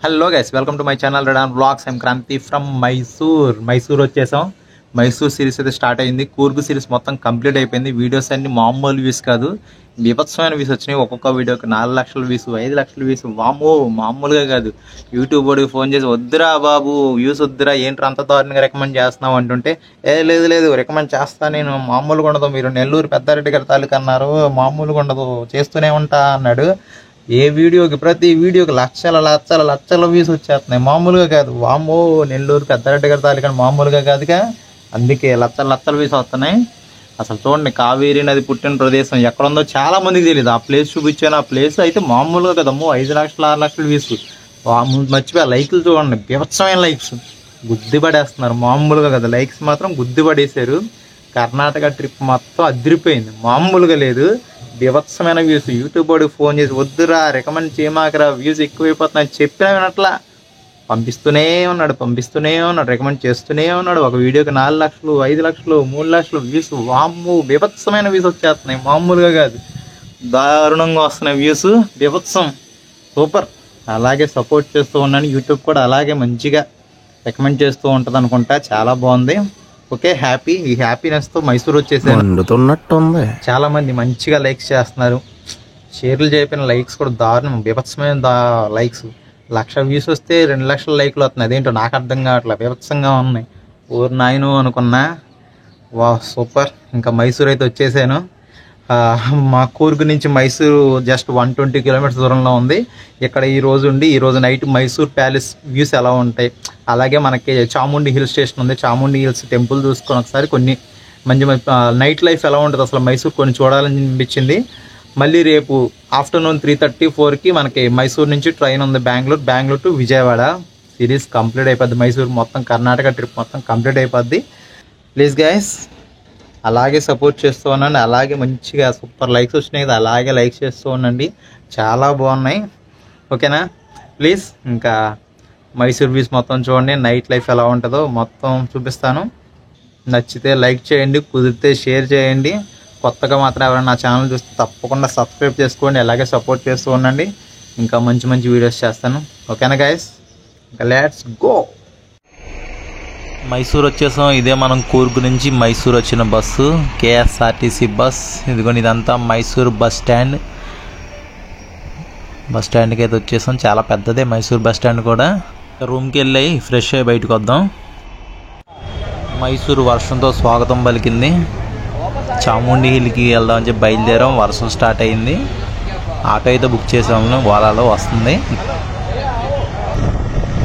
Hello guys, welcome to my channel red on vlogs. I'm Kranthi from Mysore వచ్చేసాం. Mysore series అయితే start అయింది. Coorg series మొత్తం complete అయిపోయింది. వీడియోస్ అన్ని మామూలు వ్యూస్ కాదు, బీభత్సమైన వ్యూస్ వచ్చినాయి. ఒక్కొక్క వీడియోకి 4 లక్షల వ్యూస్, 5 లక్షల వ్యూస్. వామో, మామూలుగా కాదు. యూట్యూబ్ వాడికి ఫోన్ చేసి వద్దురా బాబు వ్యూస్ వద్దురా, ఏంటి అంత దారుణంగా రికమెండ్ చేస్తున్నావు అంటుంటే, లేదు రికమెండ్ చేస్తా నేను, మామూలుగా ఉండదు. మీరు నెల్లూరు పెద్దారెడ్డి గారి తాలూకు అన్నారు, మామూలుగా ఉండదు, చేస్తూనే ఉంటా అన్నాడు. ఏ వీడియోకి ప్రతి వీడియోకి లక్షల వ్యూస్ వచ్చేస్తున్నాయి, మామూలుగా కాదు. వామ్మో, నెల్లూరు పెద్దారెడ్డి గారి తాలూకా మామూలుగా కాదుగా, అందుకే లక్షల వ్యూస్ వస్తున్నాయి. అసలు చూడండి, కావేరీ నది పుట్టిన ప్రదేశం ఎక్కడుందో చాలా మందికి తెలియదు. ఆ ప్లేస్ చూపించాను. ఆ ప్లేస్ అయితే మామూలుగా కదమ్మో, 5 లక్షలు 6 లక్షల వ్యూస్. మర్చిపోయా, లైక్లు చూడండి, బీభత్సమైన లైక్స్, గుద్దిపడేస్తున్నారు. మామూలుగా కదా, లైక్స్ మాత్రం గుద్దిపడేశారు. కర్ణాటక ట్రిప్ మొత్తం అదిరిపోయింది, మామూలుగా లేదు. బీభత్సమైన వ్యూస్. యూట్యూబ్ వాడికి ఫోన్ చేసి వద్దురా, రికమెండ్ చేయమాకరా, వ్యూస్ ఎక్కువైపోతున్నాయి చెప్పినా వినట్లా. పంపిస్తూనే ఉన్నాడు, రికమెండ్ చేస్తూనే ఉన్నాడు. ఒక వీడియోకి 4 లక్షలు, 5 లక్షలు, 3 లక్షలు వ్యూస్. వామ్ము, బీభత్సమైన వ్యూస్ వచ్చేస్తున్నాయి, మామూలుగా కాదు. దారుణంగా వస్తున్నాయి వ్యూస్, బీభత్సం. సూపర్. అలాగే సపోర్ట్ చేస్తూ ఉన్నాను. యూట్యూబ్ కూడా అలాగే మంచిగా రికమెండ్ చేస్తూ ఉంటుంది అనుకుంటా. చాలా బాగుంది. Okay, happy. ఈ హ్యాపీనెస్తో మైసూర్ వచ్చేసాను. చాలా మంది మంచిగా లైక్స్ చేస్తున్నారు. షేర్లు చెప్పిన లైక్స్ కూడా దారుణం, బీభత్సమైన లైక్స్. 1,00,000 వ్యూస్ వస్తే 2 లక్షల లైక్లు వస్తున్నాయి. అదేంటో నాకు అర్థం కావట్లేదు, బీభత్సంగా ఉన్నాయి. ఓరు నాయను అనుకున్నా. వా, సూపర్. ఇంకా మైసూర్ అయితే వచ్చేసాను. మా కూర్గు నుంచి మైసూరు జస్ట్ 120 కిలోమీటర్స్ దూరంలో ఉంది. ఇక్కడ ఈ రోజు నైట్ మైసూర్ ప్యాలెస్ వ్యూస్ ఎలా ఉంటాయి, అలాగే మనకి చాముండి హిల్ స్టేషన్ ఉంది, చాముండి హిల్స్ టెంపుల్ చూసుకొని ఒకసారి కొన్ని మంచి నైట్ లైఫ్ ఎలా ఉంటుంది అసలు మైసూర్ కొన్ని చూడాలని అనిపించింది. మళ్ళీ రేపు ఆఫ్టర్నూన్ 3:34కి మనకి మైసూర్ నుంచి ట్రైన్ ఉంది, Bengaluru to Vijayawada. Series complete అయిపోద్ది. మైసూర్ మొత్తం కర్ణాటక ట్రిప్ మొత్తం కంప్లీట్ అయిపోద్ది. ప్లీజ్ గైస్, అలాగే సపోర్ట్ చేస్తూ ఉండండి. అలాగే మంచిగా సూపర్ లైక్స్ వచ్చినాయి కదా, అలాగే లైక్స్ చేస్తూ ఉండండి. చాలా బాగున్నాయి. ఓకేనా? ప్లీజ్, ఇంకా మైసూర్ వ్యూస్ మొత్తం చూడండి. నైట్ లైఫ్ ఎలా ఉంటుందో మొత్తం చూపిస్తాను. నచ్చితే లైక్ చేయండి, కుదిరితే షేర్ చేయండి. కొత్తగా మాత్రం ఎవరైనా నా ఛానల్ చూస్తే తప్పకుండా సబ్స్క్రైబ్ చేసుకోండి. అలాగే సపోర్ట్ చేస్తూ ఉండండి. ఇంకా మంచి వీడియోస్ చేస్తాను. ఓకేనా గైస్? ఇంకా లెట్స్ గో. మైసూర్ వచ్చేసాం. ఇదే మనం కూర్గు నుంచి మైసూర్ వచ్చిన బస్సు, కేఎస్ఆర్టీసీ బస్. ఇదిగోండి, ఇదంతా మైసూర్ బస్ స్టాండ్కి అయితే వచ్చేసాం. చాలా పెద్దదే మైసూర్ బస్ స్టాండ్ కూడా. రూమ్కి వెళ్ళి ఫ్రెష్ అయ్యి బయటకు వద్దాం. మైసూరు వర్షంతో స్వాగతం పలికింది. చాముండి హిల్కి వెళ్దామని చెప్పి బయలుదేరాం. వర్షం స్టార్ట్ అయింది. ఆటో అయితే బుక్ చేసాము, ఓలాలో వస్తుంది.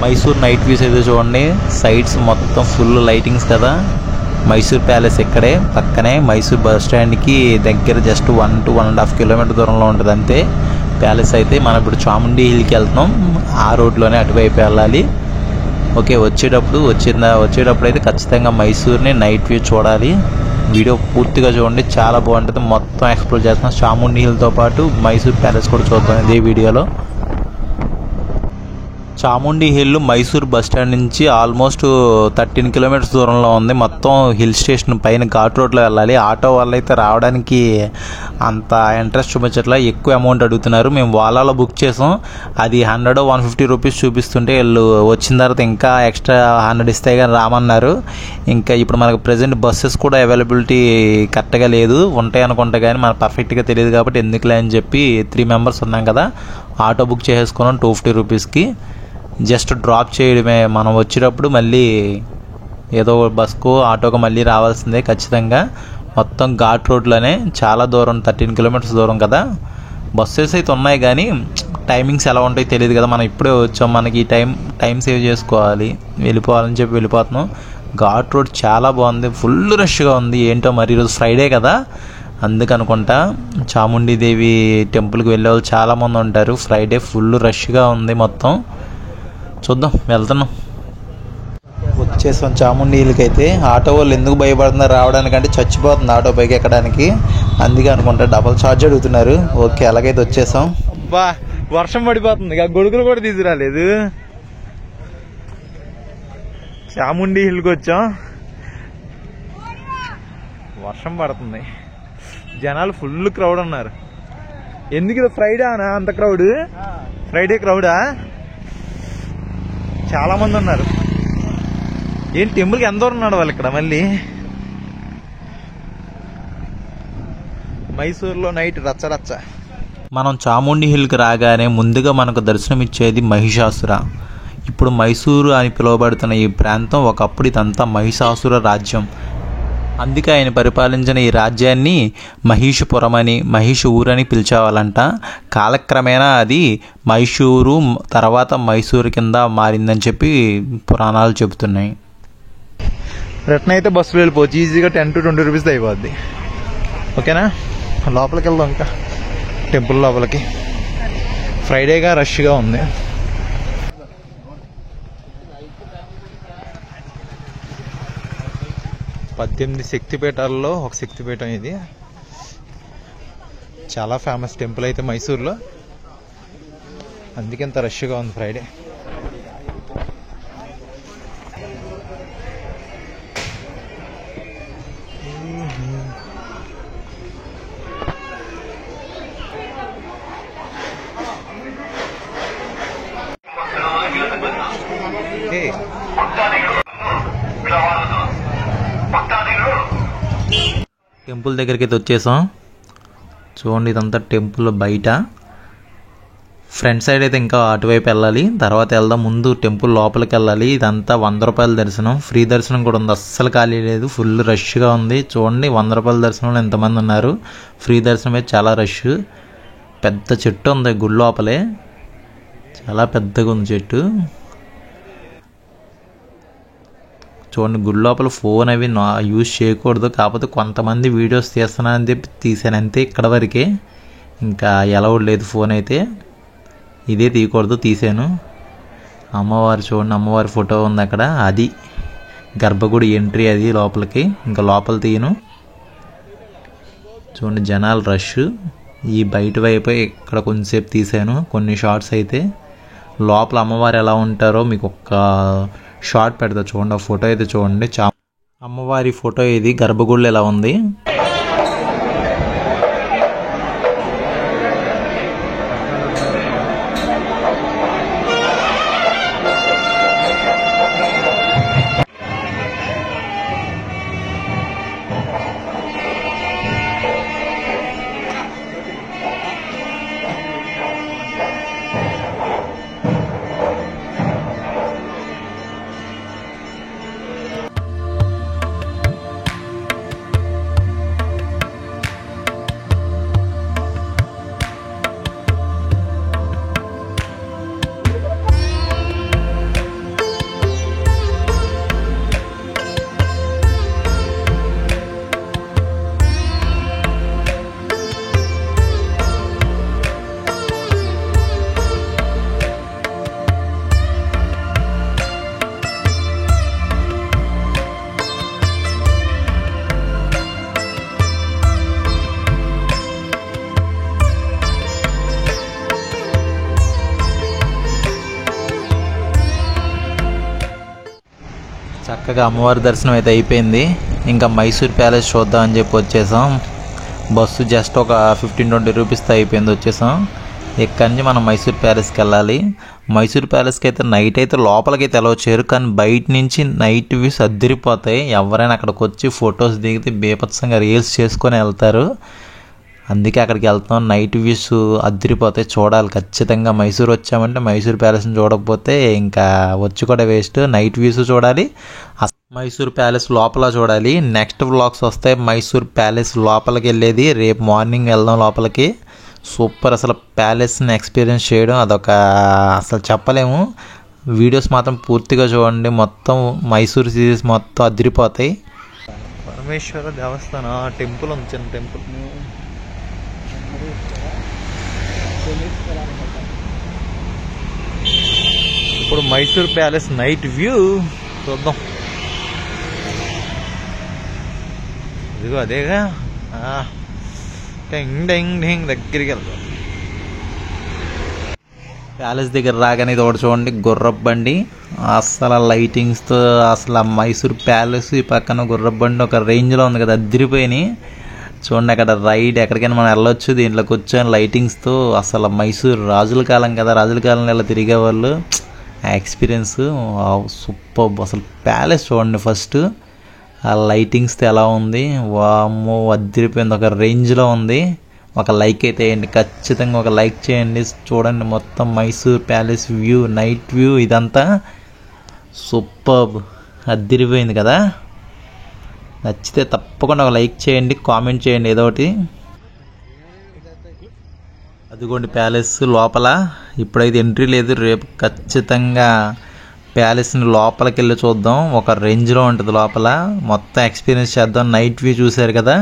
మైసూర్ నైట్ వ్యూస్ అయితే చూడండి. సైడ్స్ మొత్తం ఫుల్ లైటింగ్స్ కదా. మైసూర్ ప్యాలెస్ ఇక్కడే పక్కనే, మైసూర్ బస్ స్టాండ్కి దగ్గర జస్ట్ 1 to 1.5 కిలోమీటర్ దూరంలో ఉంటుంది అంతే ప్యాలెస్ అయితే. మనం ఇప్పుడు చాముండి హిల్కి వెళ్తున్నాం. ఆ రోడ్లోనే అటువైపు వెళ్ళాలి. ఓకే, వచ్చేటప్పుడు అయితే ఖచ్చితంగా మైసూర్ని నైట్ వ్యూ చూడాలి. వీడియో పూర్తిగా చూడండి, చాలా బాగుంటుంది. మొత్తం ఎక్స్ప్లోర్ చేస్తున్నాం. చాముండి హిల్తో పాటు మైసూర్ ప్యాలెస్ కూడా చూద్దాం ఇదే వీడియోలో. Chamundi hill Mysore bus stand నుంచి ఆల్మోస్ట్ 13 కిలోమీటర్స్ దూరంలో ఉంది. మొత్తం హిల్ స్టేషన్ పైన ఘాట్ రోడ్లో వెళ్ళాలి. ఆటో వాళ్ళు అయితే రావడానికి అంత ఇంట్రెస్ట్ చూపించట్లా, ఎక్కువ అమౌంట్ అడుగుతున్నారు. మేము ఓలాలో బుక్ చేసాం. అది 100-150 రూపీస్ చూపిస్తుంటే వీళ్ళు వచ్చిన తర్వాత ఇంకా ఎక్స్ట్రా 100 ఇస్తే కానీ రామన్నారు. ఇంకా ఇప్పుడు మనకు ప్రజెంట్ బస్సెస్ కూడా అవైలబిలిటీ కరెక్ట్గా లేదు, ఉంటాయి అనుకుంటా కానీ మనకు పర్ఫెక్ట్గా తెలియదు. కాబట్టి ఎందుకులే అని చెప్పి 3 మెంబర్స్ ఉన్నాం కదా, ఆటో బుక్ చేసేసుకున్నాం 250 రూపీస్కి. జస్ట్ డ్రాప్ చేయడమే. మనం వచ్చేటప్పుడు మళ్ళీ ఏదో బస్కో ఆటోకో మళ్ళీ రావాల్సిందే ఖచ్చితంగా. మొత్తం ఘాట్ రోడ్లోనే, చాలా దూరం, 13 కిలోమీటర్స్ దూరం కదా. బస్సెస్ అయితే ఉన్నాయి కానీ టైమింగ్స్ ఎలా ఉంటాయో తెలియదు కదా. మనం ఇప్పుడే వచ్చాం, మనకి ఈ టైం సేవ్ చేసుకోవాలి, వెళ్ళిపోవాలని చెప్పి వెళ్ళిపోతున్నాం. ఘాట్ రోడ్ చాలా బాగుంది, ఫుల్ రష్గా ఉంది. ఏంటో మరి ఈరోజు ఫ్రైడే కదా, అందుకనుకుంటా. చాముండి దేవి టెంపుల్కి వెళ్ళే వాళ్ళు చాలామంది ఉంటారు. ఫ్రైడే ఫుల్ రష్గా ఉంది మొత్తం. చూద్దాం, వెళ్తున్నాం. వచ్చేసాం చాముండి హిల్కి అయితే. ఆటో వాళ్ళు ఎందుకు భయపడుతున్నారు రావడానికంటే, చచ్చిపోతుంది ఆటో పైకి ఎక్కడానికి, అందుకే అనుకుంటా డబల్ ఛార్జ్ అడుగుతున్నారు. ఓకే, అలాగైతే వచ్చేసాం. బా, వర్షం పడిపోతుంది, గొడుగులు కూడా తీసుకురాలేదు. చాముండి హిల్కి వచ్చాం, వర్షం పడుతుంది, జనాలు ఫుల్ క్రౌడ్ ఉన్నారు. ఎందుకు ఇది ఫ్రైడే అనా అంత క్రౌడ్? ఫ్రైడే క్రౌడా? చాలా మంది ఉన్నారు. ఏంటి టెంపుల్కి ఎంత దూరం ఉన్నాడు వాళ్ళు ఇక్కడ. మళ్ళీ మైసూర్లో నైట్ రచ్చరచ్చ. మనం చాముండి హిల్కి రాగానే ముందుగా మనకు దర్శనమిచ్చేది మహిషాసుర. ఇప్పుడు మైసూరు అని పిలువబడుతున్న ఈ ప్రాంతం ఒకప్పుడు ఇదంతా మహిషాసుర రాజ్యం. అందుకే ఆయన పరిపాలించిన ఈ రాజ్యాన్ని మహిషపురం అని మహిషూరు అని పిలిచేవాళ్ళంట. కాలక్రమేణా అది మైసూరు తర్వాత మైసూరు కింద మారిందని చెప్పి పురాణాలు చెబుతున్నాయి. రిటర్న్ అయితే బస్సులో వెళ్ళిపోవచ్చు. ఈజీగా 10 to 20 రూపీస్ అయిపోద్ది. ఓకేనా, లోపలికి వెళ్దాం. ఇంకా టెంపుల్ లోపలికి ఫ్రైడేగా రష్గా ఉంది. పద్దెనిమిది శక్తిపీఠాల్లో ఒక శక్తిపీఠం ఇది. చాలా ఫేమస్ టెంపుల్ అయితే మైసూర్లో, అందుకే ఇంత రష్గా ఉంది ఫ్రైడే. టెంపుల్ దగ్గరికి అయితే వచ్చేసాం. చూడండి, ఇదంతా టెంపుల్ బయట. ఫ్రంట్ సైడ్ అయితే ఇంకా అటువైపు వెళ్ళాలి, తర్వాత వెళ్దాం. ముందు టెంపుల్ లోపలికి వెళ్ళాలి. ఇదంతా 100 రూపాయల దర్శనం. ఫ్రీ దర్శనం కూడా ఉంది, అస్సలు ఖాళీ లేదు, ఫుల్ రష్గా ఉంది. చూడండి, 100 రూపాయల దర్శనంలో ఎంతమంది ఉన్నారు. ఫ్రీ దర్శనం అయితే చాలా రష్. పెద్ద చెట్టు ఉంది గుడి లోపలే, చాలా పెద్దగా ఉంది చెట్టు. చూడండి, గుడి లోపల ఫోన్ అవి యూజ్ చేయకూడదు, కాకపోతే కొంతమంది వీడియోస్ తీస్తున్నానని చెప్పి తీసాను అంతే. ఇక్కడ వరకే, ఇంకా అలౌడ్ లేదు ఫోన్ అయితే. ఇదే తీయకూడదు, తీసాను. అమ్మవారు చూడండి, అమ్మవారి ఫోటో ఉంది అక్కడ. అది గర్భగుడి ఎంట్రీ, అది లోపలికి. ఇంకా లోపల తీయను. చూడండి, జనాలు రష్. ఈ బయట వైపు ఇక్కడ కొంచెంసేపు తీసాను కొన్ని షార్ట్స్ అయితే. లోపల అమ్మవారు ఎలా ఉంటారో మీకు ఒక్క షార్ట్ పెడతా చూడండి. ఆ ఫోటో అయితే చూడండి, అమ్మవారి ఫోటో ఇది గర్భగుడిలో ఎలా ఉంది. చక్కగా అమ్మవారి దర్శనం అయితే అయిపోయింది. ఇంకా మైసూర్ ప్యాలెస్ చూద్దాం అని చెప్పి వచ్చేసాం. బస్సు జస్ట్ ఒక 15-20 రూపీస్తో అయిపోయింది, వచ్చేసాం. ఇక్కడి నుంచి మనం మైసూర్ ప్యాలెస్కి వెళ్ళాలి. మైసూర్ ప్యాలెస్కి అయితే నైట్ అయితే లోపలికైతే ఎలా వచ్చారు, కానీ బయట నుంచి నైట్ వ్యూస్ అద్దరిపోతాయి. ఎవరైనా అక్కడికి వచ్చి ఫొటోస్ దిగితే బీభత్సంగా రీల్స్ చేసుకొని వెళ్తారు. అందుకే అక్కడికి వెళ్తాం. నైట్ వ్యూస్ అద్దరిపోతాయి, చూడాలి ఖచ్చితంగా. మైసూర్ వచ్చామంటే మైసూర్ ప్యాలెస్ని చూడకపోతే ఇంకా వచ్చి కూడా వేస్ట్. నైట్ వ్యూస్ చూడాలి, మైసూర్ ప్యాలెస్ లోపల చూడాలి. నెక్స్ట్ వ్లాగ్స్ వస్తాయి మైసూర్ ప్యాలెస్ లోపలికి వెళ్ళేది. రేపు మార్నింగ్ వెళ్దాం లోపలికి. సూపర్, అసలు ప్యాలెస్ని ఎక్స్పీరియన్స్ చేయడం అదొక అసలు చెప్పలేము. వీడియోస్ మాత్రం పూర్తిగా చూడండి, మొత్తం మైసూర్ సిరీస్ మొత్తం అదిరిపోతాయి. పరమేశ్వర దేవస్థానం టెంపుల్ ఉంది, చిన్న టెంపుల్. ఇప్పుడు మైసూర్ ప్యాలెస్ నైట్ వ్యూ చూద్దాం. ఇదిగో అదేగా, డింగ్ డింగ్ డింగ్ దగ్గరికి వెళ్దాం. ప్యాలెస్ దగ్గర రాగానే ఇది ఒకటి చూడండి, గుర్రపు బండి. అసలు లైటింగ్స్తో అసలు ఆ మైసూర్ ప్యాలెస్ ఈ పక్కన గుర్రపు బండి ఒక రేంజ్లో ఉంది కదా, అదిరిపోయినాయి. చూడండి అక్కడ రైడ్, ఎక్కడికైనా మనం వెళ్ళొచ్చు దీంట్లోకి వచ్చాను లైటింగ్స్తో. అసలు మైసూర్ రాజుల కాలం కదా, రాజుల కాలంలో ఇలా తిరిగేవాళ్ళు. Experience super. అసలు ప్యాలెస్ చూడండి ఫస్ట్, ఆ లైటింగ్స్తో ఎలా ఉంది, వామ్మో అదిరిపోయింది, ఒక రేంజ్లో ఉంది. ఒక లైక్ అయితే వేయండి, ఖచ్చితంగా ఒక లైక్ చేయండి. చూడండి మొత్తం Mysore palace view, night view ఇదంతా సూపర్, అదిరిపోయింది కదా. నచ్చితే తప్పకుండా ఒక లైక్ చేయండి, కామెంట్ చేయండి ఏదో ఒకటి. అదిగోండి ప్యాలెస్ లోపల. ఇప్పుడైతే ఎంట్రీ లేదు, రేపు ఖచ్చితంగా ప్యాలెస్ని లోపలికి వెళ్ళి చూద్దాం. ఒక రేంజ్లో ఉంటుంది లోపల, మొత్తం ఎక్స్పీరియన్స్ చేద్దాం. నైట్ వ్యూ చూశారు కదా,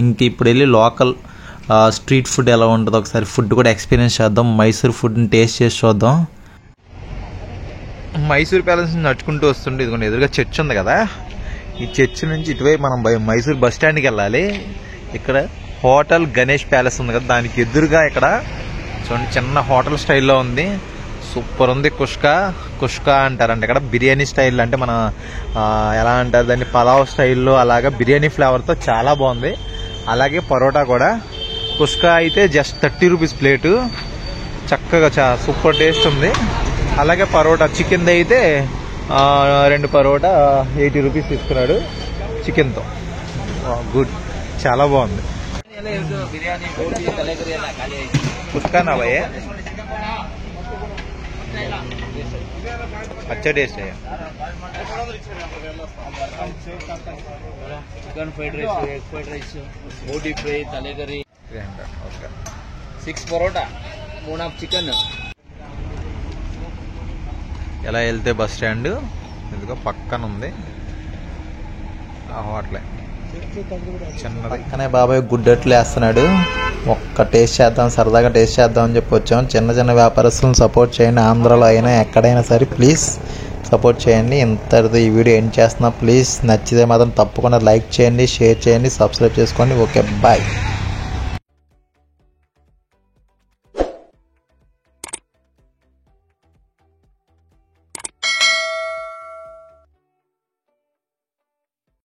ఇంక ఇప్పుడు వెళ్ళి లోకల్ స్ట్రీట్ ఫుడ్ ఎలా ఉంటుందో ఒకసారి ఫుడ్ కూడా ఎక్స్పీరియన్స్ చేద్దాం. మైసూర్ ఫుడ్ని టేస్ట్ చేసి చూద్దాం. మైసూర్ ప్యాలెస్ నుంచి నడుచుకుంటూ వస్తుండే ఇదిగోండి ఎదురుగా చర్చ్ ఉంది కదా, ఈ చర్చ్ నుంచి ఇటువైపు మనం మైసూర్ బస్ స్టాండ్కి వెళ్ళాలి. ఇక్కడ హోటల్ గణేష్ ప్యాలెస్ ఉంది కదా, దానికి ఎదురుగా ఇక్కడ చూడండి చిన్న హోటల్ స్టైల్లో ఉంది, సూపర్ ఉంది. కుష్కా అంటారంట ఇక్కడ, బిర్యానీ స్టైల్ అంటే మన ఎలా అంటారు దాన్ని, పలావ్ స్టైల్లో అలాగా బిర్యానీ ఫ్లేవర్తో చాలా బాగుంది. అలాగే పరోటా కూడా. కుష్కా అయితే జస్ట్ 30 రూపీస్ ప్లేటు, చక్కగా సూపర్ టేస్ట్ ఉంది. అలాగే పరోటా చికెన్ది అయితే 2 పరోటా 80 రూపీస్ తీసుకున్నాడు చికెన్తో. గుడ్, చాలా బాగుంది. కుష్కా నా భయ్యా, अच्छा टेस्ट है. Chicken fried rice, egg fried rice, बोटी फ्राई, तले करी, 6 परोटा, 1/2 चिकन. ఎలా వెళ్తే బస్ స్టాండ్ ఇదిగో పక్కన ఉంది ఆ హోటలే చిన్నది. పక్కనే బాబాయ్ గుడ్డట్లు వేస్తున్నాడు. ఒక్క టేస్ట్ చేద్దాం, సరదాగా టేస్ట్ చేద్దాం అని చెప్పి వచ్చాం. చిన్న చిన్న వ్యాపారస్తులను సపోర్ట్ చేయండి, ఆంధ్రాలో అయినా ఎక్కడైనా సరే ప్లీజ్ సపోర్ట్ చేయండి. ఇంతటితో ఈ వీడియో ఎండ్ చేస్తున్నా. ప్లీజ్ నచ్చితే మాత్రం తప్పకుండా లైక్ చేయండి, షేర్ చేయండి, సబ్స్క్రైబ్ చేసుకోండి. Okay, bye.